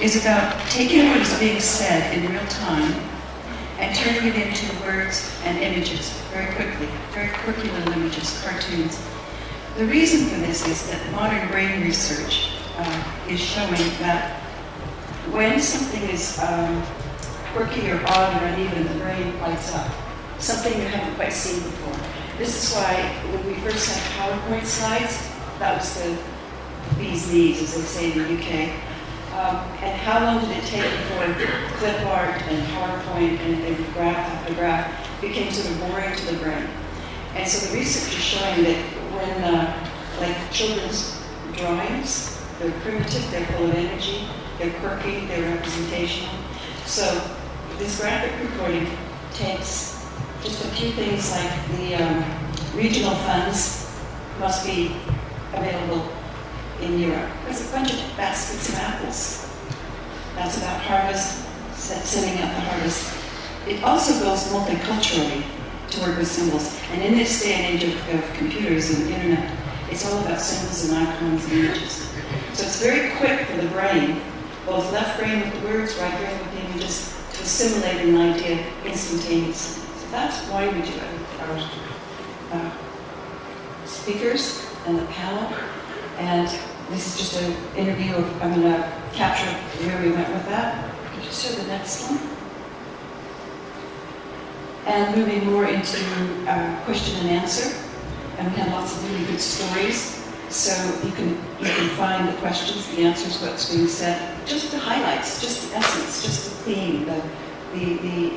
is about taking what is being said in real time and turning it into words and images very quickly, very quirky little images, cartoons. The reason for this is that modern brain research is showing that when something is quirky or odd or uneven, the brain lights up. Something you haven't quite seen before. This is why when we first had PowerPoint slides, that was the bee's knees, as they say in the UK. And how long did it take before clip art and PowerPoint and graph after graph became sort of boring to the brain? And so the research is showing that when, like children's drawings, they're primitive, they're full of energy, they're quirky, they're representational. So this graphic recording takes just a few things like the regional funds must be available in Europe. There's a bunch of baskets of apples. That's about harvest, sending out the harvest. It also goes multiculturally to work with symbols. And in this day and age of computers and the internet, it's all about symbols and icons and images. So it's very quick for the brain, both left brain with the words, right brain with the images, to assimilate an idea instantaneously. So that's why we do it. Our speakers and the panel. And this is just an interview of, I'm going to capture where we went with that. Could you show the next one? And moving more into question and answer. And we had lots of really good stories. So you can find the questions, the answers, what's being said, just the highlights, just the essence, just the theme, the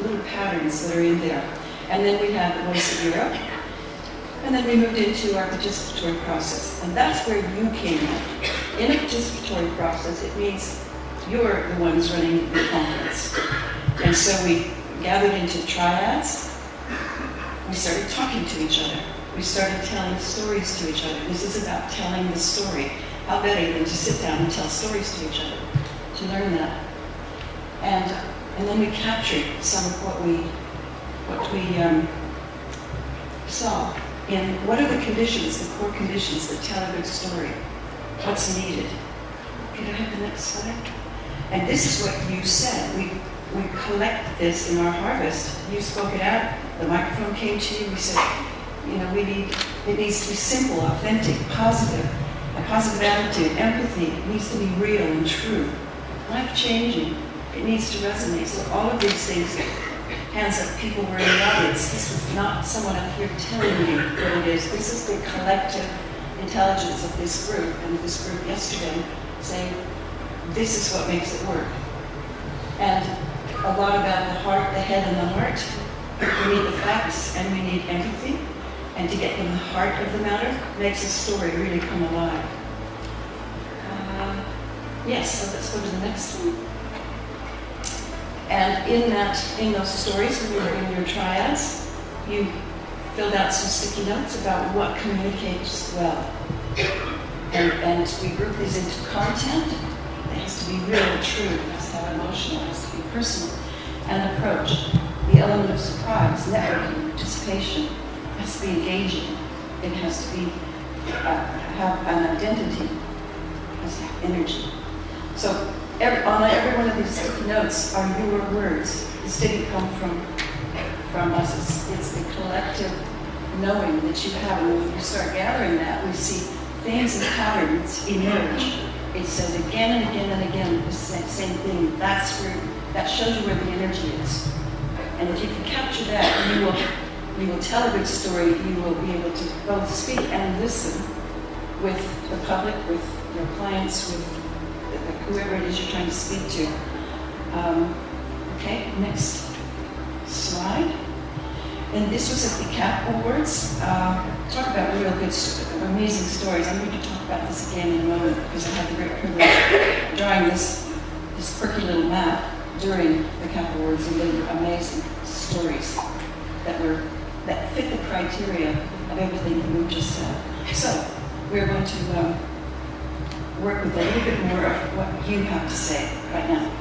little patterns that are in there. And then we had the Voice of Europe. And then we moved into our participatory process. And that's where you came in. In a participatory process, it means you're the ones running the conference. And so we gathered into triads. We started talking to each other. We started telling stories to each other. This is about telling the story. How better than to sit down and tell stories to each other, to learn that. And then we captured some of what we saw. And what are the conditions, the core conditions that tell a good story? What's needed? Could I have the next slide? And this is what you said. We collect this in our harvest. You spoke it out. The microphone came to you. We said, you know, it needs to be simple, authentic, positive, a positive attitude, empathy. It needs to be real and true, life-changing. It needs to resonate. So all of these things. Hands up, people were in the audience. This was not someone up here telling you what it is. This is the collective intelligence of this group, and this group yesterday saying, this is what makes it work. And a lot about the heart, the head, and the heart. We need the facts, and we need empathy. And to get to the heart of the matter makes a story really come alive. Yes, so let's go to the next one. And in those stories, when you were in your triads, you filled out some sticky notes about what communicates well. And we group these into content. It has to be real and true. It has to have emotional. It has to be personal. And approach. The element of surprise, networking, participation. It has to be engaging. It has to be have an identity. It has to have energy. So on every one of these sticky notes are your words. This didn't come from us. It's the collective knowing that you have. And when you start gathering that, we see themes and patterns emerge. It says again and again and again the same thing. That shows you where the energy is. And if you can capture that, you will tell a good story. You will be able to both speak and listen with the public, with your clients, with whoever it is you're trying to speak to. Okay, next slide. And this was at the CAP Awards. Talk about real good, amazing stories. I'm going to talk about this again in a moment because I had the great privilege of drawing this quirky little map during the CAP Awards, and they were amazing stories that fit the criteria of everything that we just said. So we're going to work with a little bit more of what you have to say right now.